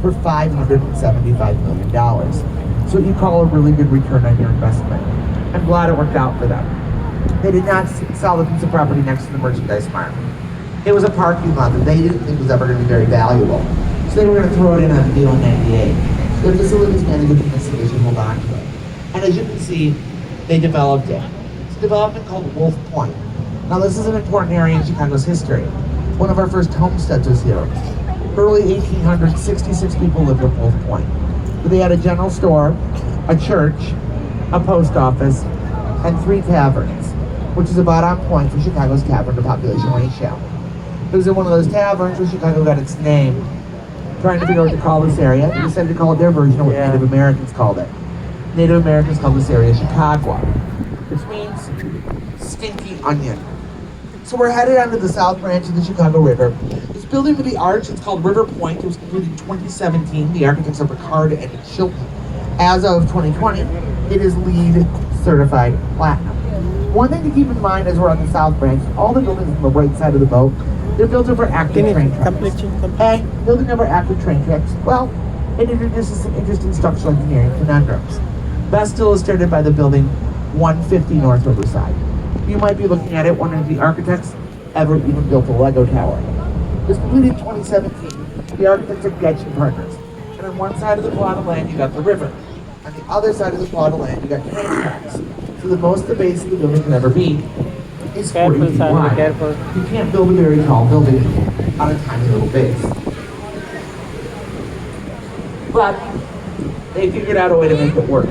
for $575 million. So you call a really good return on your investment. I'm glad it worked out for them. They did not sell the piece of property next to the merchandise mart. It was a parking lot that they didn't think was ever going to be very valuable. So they were going to throw it in on the deal in 98. Their facilities manager investigation hold on to it. And as you can see, they developed it. It's a development called Wolf Point. Now this is an important area in Chicago's history. One of our first homesteads was here. Early 1800s, 66 people lived at Wolf Point. They had a general store, a church, a post office, and 3 taverns, which is about on point for Chicago's tavern to population ratio. It was in one of those taverns where Chicago got its name. Trying to figure out what to call this area, they decided to call it their version of what Native Americans called it. Native Americans called this area Chicago, which means stinky onion. So we're headed onto the south branch of the Chicago River. This building with the arch, it's called River Point. It was completed in 2017. The architects are Picard and Chilton. As of 2020, it is LEED certified platinum. One thing to keep in mind as we're on the south branch, all the buildings on the right side of the boat, they're built over active train tracks. And building over active train tracks, well, it introduces some interesting structural engineering conundrums. Best illustrated by the building 150 North Riverside. You might be looking at it, wondering if the architects ever even built a Lego tower. It was completed in 2017. The architects are Getchin Partners. And on one side of the plot of land, you got the river. On the other side of the plot of land, you got train tracks. So the most the base of the building can ever be is 40 feet wide. You can't build a very tall building on a tiny little base. But they figured out a way to make it work.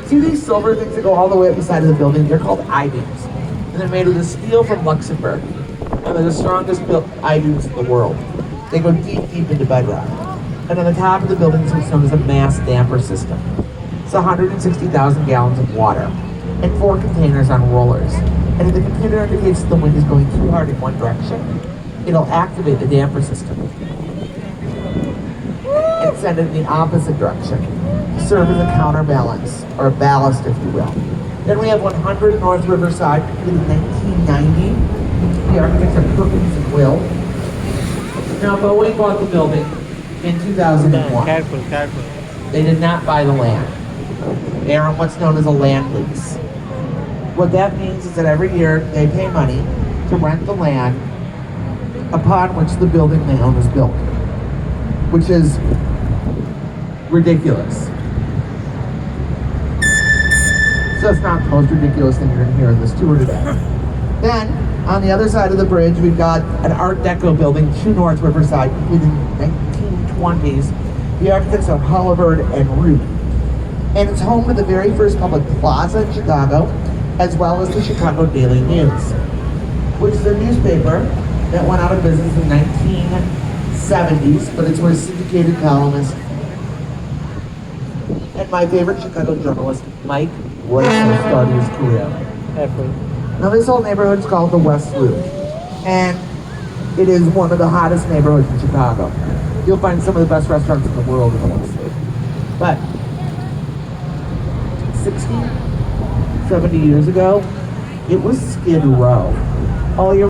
See these silver things that go all the way up the side of the building? They're called I-beams. And they're made of the steel from Luxembourg. And they're the strongest built I-beams in the world. They go deep, deep into bedrock. And on the top of the building is what's known as a mass damper system. It's 160,000 gallons of water and 4 containers on rollers. And if the computer indicates that the wind is going too hard in one direction, it'll activate the damper system and send it in the opposite direction to serve as a counterbalance, or a ballast, if you will. Then we have 100 North Riverside, completed in 1990. The architects are Perkins and Will. Now, Boeing bought the building in 2001. Careful. They did not buy the land. They are on what's known as a land lease. What that means is that every year they pay money to rent the land upon which the building they own is built, which is ridiculous. So it's not the most ridiculous thing you're going to hear in this tour today. Then, on the other side of the bridge, we've got an Art Deco building, 2 North Riverside, completed in the 1920s. The architects are Hullabird and Root. And it's home to the very first public plaza in Chicago, as well as the Chicago Daily News, which is a newspaper that went out of business in the 1970s, but it's where syndicated columnist and my favorite Chicago journalist, Mike Royce, started his career. Now this whole neighborhood is called the West Loop, and it is one of the hottest neighborhoods in Chicago. You'll find some of the best restaurants in the world in the West Loop. But 60, 70 years ago, it was Skid Row. All your